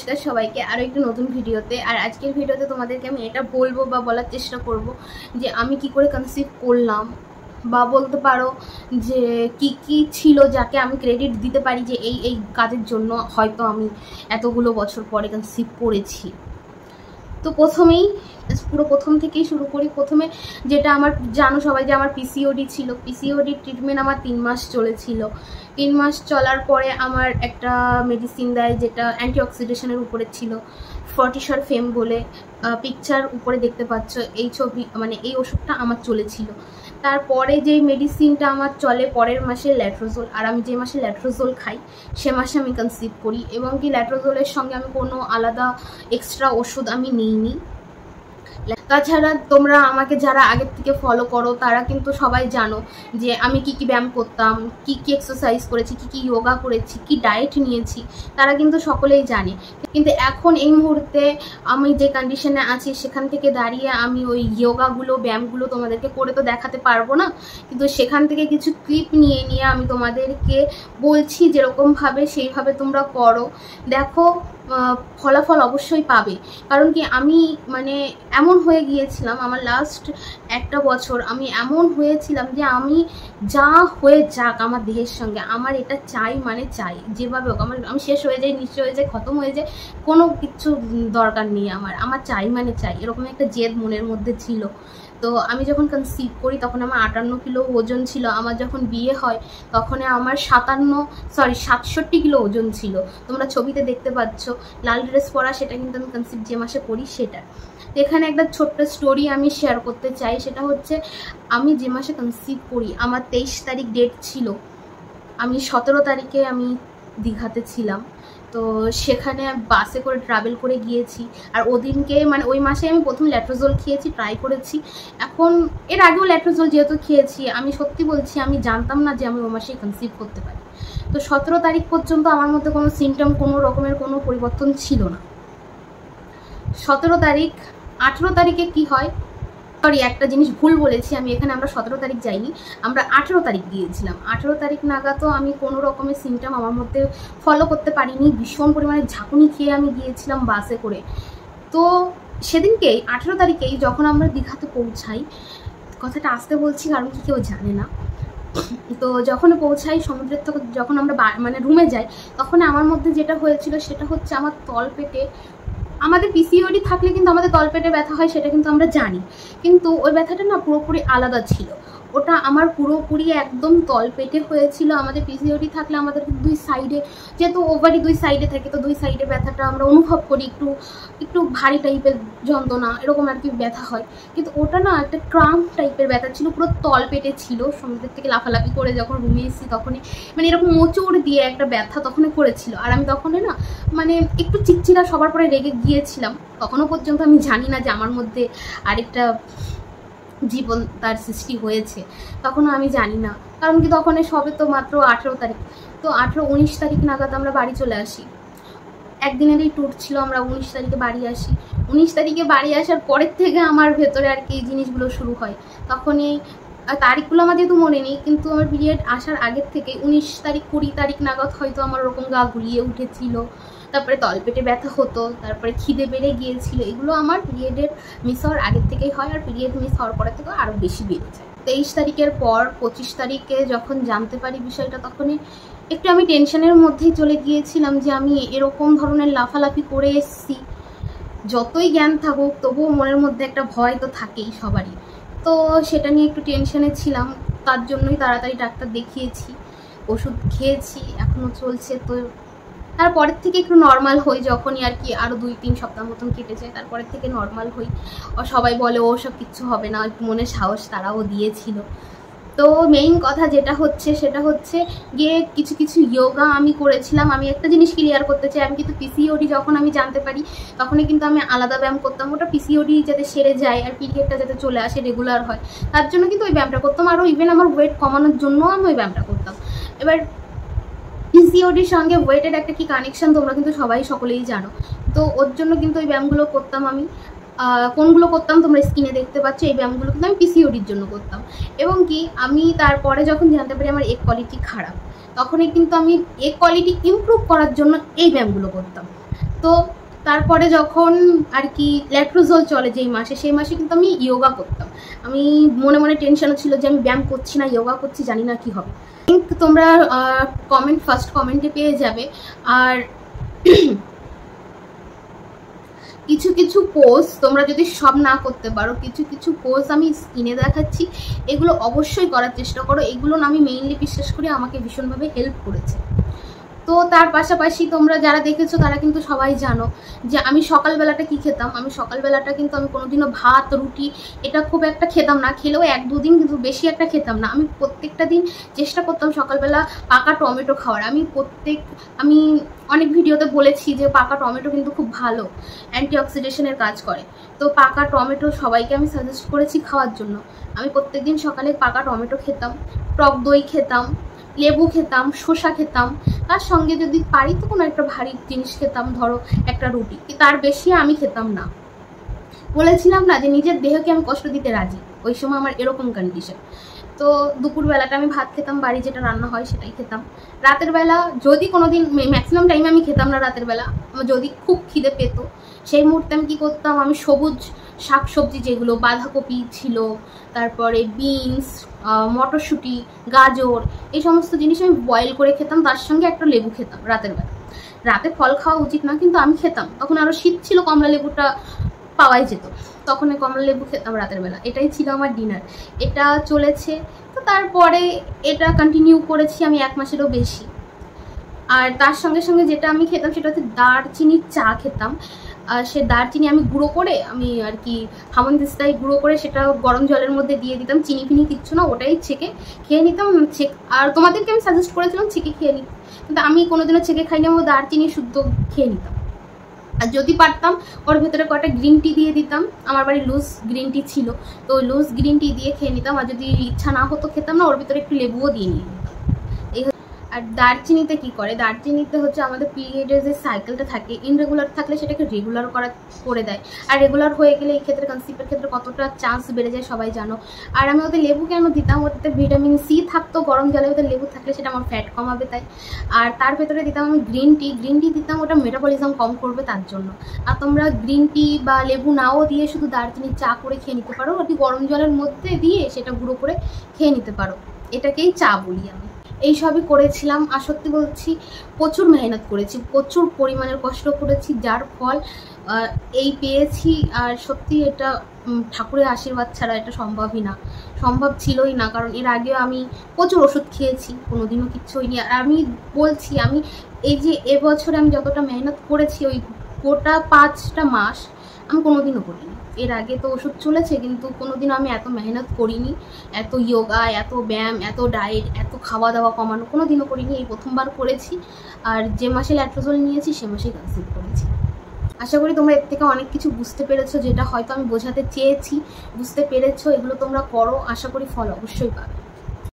নমস্কার সবাইকে আরো একটু নতুন ভিডিওতে। আর আজকের ভিডিওতে তোমাদেরকে আমি এটা বলবো বা বলার চেষ্টা করব যে আমি কি করে কনসিভ করলাম, বা বলতে পারো যে কি কি ছিল যাকে আমি ক্রেডিট দিতে পারি যে এই এই কাজের জন্য হয়তো আমি এতগুলো বছর পরে কনসিভ করেছি। তো প্রথমেই পুরো প্রথম থেকেই শুরু করি। প্রথমে যেটা আমার জানো সবাই যে আমার পিসিওডি ছিল। পিসিওডি ট্রিটমেন্ট আমার 3 মাস চলেছিল। 3 মাস চলার পরে আমার একটা মেডিসিন দেয় যেটা অ্যান্টিঅক্সিডেশনের উপরে ছিল, ফর্টিশার ফেম বলে। পিকচার উপরে দেখতে পাচ্ছ এই ছবি, মানে এই ওষুধটা আমার চলেছিল। তারপরে যে মেডিসিনটা আমার চলে পরের মাসে ল্যাট্রোজোল, আর আমি যে মাসে ল্যাট্রোজোল খাই সে মাসে আমি কনসিভ করি। এবং কি ল্যাট্রোজোলের সঙ্গে আমি কোনো আলাদা এক্সট্রা ওষুধ আমি নিইনি। তাছাড়া তোমরা আমাকে যারা আগের থেকে ফলো করো তারা কিন্তু সবাই জানো যে আমি কি কি ব্যায়াম করতাম, কি কি এক্সারসাইজ করেছি, কি কি যোগা করেছি, কি ডায়েট নিয়েছি, তারা কিন্তু সকলেই জানে। কিন্তু এখন এই মুহূর্তে আমি যে কন্ডিশনে আছি সেখান থেকে দাঁড়িয়ে আমি ওই যোগাগুলো ব্যায়ামগুলো তোমাদেরকে করে তো দেখাতে পারবো না, কিন্তু সেখান থেকে কিছু ক্লিপ নিয়ে নিয়ে আমি তোমাদেরকে বলছি যেরকমভাবে সেইভাবে তোমরা করো, দেখো ফলাফল অবশ্যই পাবে। কারণ কি আমি মানে এমন হয়ে গিয়েছিলাম, আমার লাস্ট একটা বছর আমি এমন হয়েছিলাম যে আমি যা হয়ে যাক আমার দেহের সঙ্গে আমার এটা চাই, মানে চাই যেভাবে হোক। আমি শেষ হয়ে যাই, নিশ্চয় হয়ে যাই, খতম হয়ে যায়, কোনো কিছু দরকার নেই আমার চাই মানে চাই, এরকম একটা জেদ মনের মধ্যে ছিল। তো আমি যখন কনসিভ করি তখন আমার 58 কিলো ওজন ছিল। আমার যখন বিয়ে হয় তখন আমার 67 কিলো ওজন ছিল। তোমরা ছবিতে দেখতে পাচ্ছ লাল ড্রেস পরা, সেটা কিন্তু আমি কনসিভ যে মাসে করি সেটা। এখানে একটা ছোট্ট স্টোরি আমি শেয়ার করতে চাই, সেটা হচ্ছে আমি যে মাসে কনসিভ করি আমার 23 তারিখ ডেট ছিল। আমি 17 তারিখে আমি দীঘাতে ছিলাম। তো সেখানে বাসে করে ট্রাভেল করে গিয়েছি। আর ওদিনকে মানে ওই মাসে আমি প্রথম ল্যাট্রোজোল খেয়েছি, ট্রাই করেছি। এখন এর আগেও ল্যাট্রোজোল যেহেতু খেয়েছি, আমি সত্যি বলছি আমি জানতাম না যে আমি ওই মাসেই কনসিভ করতে পারি। তো 17 তারিখ পর্যন্ত আমার মধ্যে কোনো সিমটম, কোনো রকমের কোনো পরিবর্তন ছিল না। 17 তারিখ 18 তারিখে কি হয়, সরি একটা জিনিস ভুল বলেছি আমি এখানে, আমরা 17 তারিখ যাইনি, আমরা 18 তারিখ গিয়েছিলাম। 18 তারিখ নাগাদও আমি কোনো রকমের সিমটম আমার মধ্যে ফলো করতে পারিনি। ভীষণ পরিমাণে ঝাঁকুনি খেয়ে আমি গিয়েছিলাম বাসে করে। তো সেদিনকেই 18 তারিখেই যখন আমরা দীঘাতে পৌঁছাই, কথাটা আসতে বলছি কারণ কি কেউ জানে না, তো যখন পৌঁছাই সমুদ্রের থেকে যখন আমরা মানে রুমে যাই, তখন আমার মধ্যে যেটা হয়েছিল সেটা হচ্ছে আমার তলপেটে, আমাদের পিসিওডি থাকলে কিন্তু আমাদের তলপেটে ব্যথা হয় সেটা কিন্তু আমরা জানি, কিন্তু ওই ব্যথাটা না পুরোপুরি আলাদা ছিল। ওটা আমার পুরোপুরি একদম তলপেটে হয়েছিল। আমাদের পিসিওডি থাকলে আমাদের দুই সাইডে, যেহেতু ওভারি দুই সাইডে থাকে, তো দুই সাইডে ব্যথাটা আমরা অনুভব করি, একটু একটু ভারী টাইপের যন্ত্রণা এরকম আর কি ব্যথা হয়। কিন্তু ওটা না একটা ক্রাম্প টাইপের ব্যথা ছিল, পুরো তলপেটে ছিল। সমুদ্রের থেকে লাফালাফি করে যখন রুমে এসেছি তখনই মানে এরকম মোচড় দিয়ে একটা ব্যথা তখনই করেছিল। আর আমি তখনই না মানে একটু চিড়চিড়া সবার পরে রেগে গিয়েছিলাম। তখনও পর্যন্ত আমি জানি না যে আমার মধ্যে আরেকটা জীবন তার সৃষ্টি হয়েছে, তখনও আমি জানি না। কারণ কি তখন সবে তো মাত্র 18 তারিখ, তো 19 তারিখ নাগাদ আমরা বাড়ি চলে আসি। একদিনেরই ট্যুর ছিল, আমরা 19 তারিখে বাড়ি আসি। 19 তারিখে বাড়ি আসার পরের থেকে আমার ভেতরে আর কি এই জিনিসগুলো শুরু হয়। তখনই তারিখগুলো আমার যেহেতু মনে নেই, কিন্তু আমার পিরিয়ড আসার আগের থেকে 19 তারিখ 20 তারিখ নাগাদ হয়তো আমার ওরকম গা গুলিয়ে উঠেছিল, তারপরে তলপেটে ব্যথা হতো, তারপরে খিদে বেড়ে গিয়েছিল। এগুলো আমার পিরিয়ডের মিস হওয়ার আগের থেকেই হয়, আর পিরিয়ড মিস হওয়ার পরে থেকে আরও বেশি বেড়ে যায়। 23 তারিখের পর 25 তারিখে যখন জানতে পারি বিষয়টা, তখনই একটু আমি টেনশনের মধ্যেই চলে গিয়েছিলাম যে আমি এরকম ধরনের লাফালাফি করে এসেছি। যতই জ্ঞান থাকুক তবুও মনের মধ্যে একটা ভয় তো থাকেই সবারই। তো সেটা নিয়ে একটু টেনশনে ছিলাম, তার জন্যই তাড়াতাড়ি ডাক্তার দেখিয়েছি, ওষুধ খেয়েছি, এখনও চলছে। তো তারপরের থেকে একটু নর্মাল হই যখনই আর কি, আরও 2-3 সপ্তাহ মতন কেটে যায়, তারপরের থেকে নর্মাল হই। সবাই বলে ও সব কিচ্ছু হবে না, একটু মনে সাহস তারাও দিয়েছিল। তো মেইন কথা যেটা হচ্ছে সেটা হচ্ছে গিয়ে কিছু কিছু যোগা আমি করেছিলাম। আমি একটা জিনিস ক্লিয়ার করতে চাই, আমি কিন্তু পিসিওডি যখন আমি জানতে পারি তখনই কিন্তু আমি আলাদা ব্যায়াম করতাম। ওটা পিসিওডি যাতে সেরে যায় আর পিরিয়ডটা যাতে চলে আসে, রেগুলার হয়, তার জন্য কিন্তু ওই ব্যায়ামটা করতাম। আরও ইভেন আমার ওয়েট কমানোর জন্য আমি ওই ব্যায়ামটা করতাম। এবার পিসিওডির সঙ্গে ওয়েটের একটা কি কানেকশন তোমরা কিন্তু সকলেই জানো। তো ওর জন্য কিন্তু ওই ব্যায়ামগুলো করতাম আমি। কোনগুলো করতাম তোমরা স্ক্রিনে দেখতে পাচ্ছ, এই ব্যায়ামগুলো কিন্তু আমি পিসিওডির জন্য করতাম। এবং কি আমি তারপরে যখন জানতে পারি আমার এগ কোয়ালিটি খারাপ, তখনই কিন্তু আমি এগ কোয়ালিটি ইমপ্রুভ করার জন্য এই ব্যায়ামগুলো করতাম। তো তারপরে যখন আর কি ল্যাট্রোজল চলে যেই মাসে, সেই মাসে কিন্তু আমি যোগা করতাম। আমি মনে মনে টেনশনও ছিল যে আমি ব্যায়াম করছি না, যোগা করছি, জানি না কি হবে। লিঙ্ক তোমরা ফার্স্ট কমেন্টে পেয়ে যাবে। আর কিছু কিছু পোজ তোমরা যদি সব না করতে পারো, কিছু কিছু পোজ আমি স্ক্রিনে দেখাচ্ছি, এগুলো অবশ্যই করার চেষ্টা করো। এগুলো আমি মেইনলি বিশ্বাস করি আমাকে ভীষণভাবে হেল্প করেছে। তো তার পাশাপাশি তোমরা যারা দেখেছো তারা কিন্তু সবাই জানো যে আমি সকালবেলাটা কি খেতাম। আমি সকালবেলাটা কিন্তু আমি কোনোদিনও ভাত রুটি এটা খুব একটা খেতাম না, খেলেও 1-2 দিন, কিন্তু বেশি একটা খেতাম না। আমি প্রত্যেকটা দিন চেষ্টা করতাম সকালবেলা পাকা টমেটো খাওয়ার। আমি অনেক ভিডিওতে বলেছি যে পাকা টমেটো কিন্তু খুব ভালো, অ্যান্টিঅক্সিডেশনের কাজ করে। তো পাকা টমেটো সবাইকে আমি সাজেস্ট করেছি খাওয়ার জন্য। আমি প্রত্যেকদিন সকালে পাকা টমেটো খেতাম, টক দই খেতাম, লেবু খেতাম, শসা খেতাম, তার সঙ্গে যদি পারি তো কোনো একটা ভারী জিনিস খেতাম, ধরো একটা রুটি, তার বেশি আমি খেতাম না। বলেছিলাম না যে নিজের দেহকে আমি কষ্ট দিতে রাজি, ওই সময় আমার এরকম কন্ডিশন। তো দুপুরবেলাটা আমি ভাত খেতাম, বাড়ি যেটা রান্না হয় সেটাই খেতাম। রাতের বেলা যদি কোনো দিন, ম্যাক্সিমাম টাইমে আমি খেতাম না রাতের বেলা, যদি খুব খিদে পেত সেই মুহূর্তে আমি কী করতাম, আমি সবুজ শাকসবজি যেগুলো, বাঁধাকপি ছিল, তারপরে বিনস, মটরশুঁটি, গাজর, এই সমস্ত জিনিস আমি বয়েল করে খেতাম, তার সঙ্গে একটা লেবু খেতাম রাতের বেলা। রাতে ফল খাওয়া উচিত না, কিন্তু আমি খেতাম। তখন আরও শীত ছিল, কমলা লেবুটা পাওয়াই যেত, তখন কমলা লেবু খেতাম রাতের বেলা। এটাই ছিল আমার ডিনার, এটা চলেছে। তো তারপরে এটা কন্টিনিউ করেছি আমি 1 মাসেরও বেশি। আর তার সঙ্গে সঙ্গে যেটা আমি খেতাম সেটা হচ্ছে দারচিনির চা খেতাম। আর সে দারচিনি আমি গুঁড়ো করে, আমি আর কি হামনদিস্তায় গুঁড়ো করে সেটা গরম জলের মধ্যে দিয়ে দিতাম, চিনি ফিনি কিচ্ছু না, ওটাই ছেঁকে খেয়ে নিতাম। আর তোমাদেরকে আমি সাজেস্ট করেছিলাম ছেঁকে খেয়ে নিতাম, কিন্তু আমি কোনোদিনও ছেঁকে খাইনি, আমি দারচিনি শুদ্ধ খেয়ে নিতাম। আর যদি পারতাম ওর ভেতরে কয়েকটা গ্রিন টি দিয়ে দিতাম, আমার বাড়ি লুজ গ্রিন টি ছিল, তো ওই লুজ গ্রিন টি দিয়ে খেয়ে নিতাম। আর যদি ইচ্ছা না হতো খেতাম না, ওর ভিতরে একটু লেবুও দিয়ে নিয়ে নিতাম। এই আর দারচিনিতে কি করে, দারচিনিতে হচ্ছে আমাদের পিরিয়ডের যে সাইকেলটা থাকে, ইনরেগুলার থাকলে সেটাকে রেগুলার করে দেয়। আর রেগুলার হয়ে গেলে এই ক্ষেত্রে কনসিভের ক্ষেত্রে কতটা চান্স বেড়ে যায় সবাই জানো। আর আমি ওদের লেবু কেন দিতাম, ওতে ভিটামিন সি থাকতো, গরম জলে ওদের লেবু থাকলে সেটা আমার ফ্যাট কমাবে তাই। আর তার ভেতরে দিতাম আমি গ্রিন টি দিতাম, ওটা মেটাবলিজম কম করবে তার জন্য। আর তোমরা গ্রিন টি বা লেবু নাও দিয়ে শুধু দারচিনির চা করে খেয়ে নিতে পারো, ওটি গরম জলের মধ্যে দিয়ে সেটা গুঁড়ো করে খেয়ে নিতে পারো, এটাকেই চা বলি আমি। এই সবই করেছিলাম। আর সত্যি বলছি প্রচুর মেহনত করেছি, প্রচুর পরিমাণের কষ্ট করেছি, যার ফল এই পেয়েছি। আর সত্যি এটা ঠাকুরের আশীর্বাদ ছাড়া এটা সম্ভব ছিলই না, কারণ এর আগেও আমি প্রচুর ওষুধ খেয়েছি, কোনোদিনও কিচ্ছু হয়নি। আর আমি বলছি, আমি এই যে এবছরে আমি যতটা মেহনত করেছি, ওই গোটা 5টা মাস আমি কোনোদিনও করিনি। এর আগে তো ওষুধ চলেছে, কিন্তু কোনোদিনও আমি এত মেহনত করিনি, এত যোগা, এত ব্যায়াম, এত ডায়েট, এত খাওয়া দাওয়া কমানো কোনোদিনও করিনি, এই প্রথমবার করেছি। আর যে মাসে ল্যাট্রোজল নিয়েছি সে মাসেই কনসিভ করেছি। আশা করি তোমরা এর থেকে অনেক কিছু বুঝতে পেরেছো, যেটা হয়তো আমি বোঝাতে চেয়েছি, বুঝতে পেরেছো। এগুলো তোমরা করো, আশা করি ফল অবশ্যই পাবে।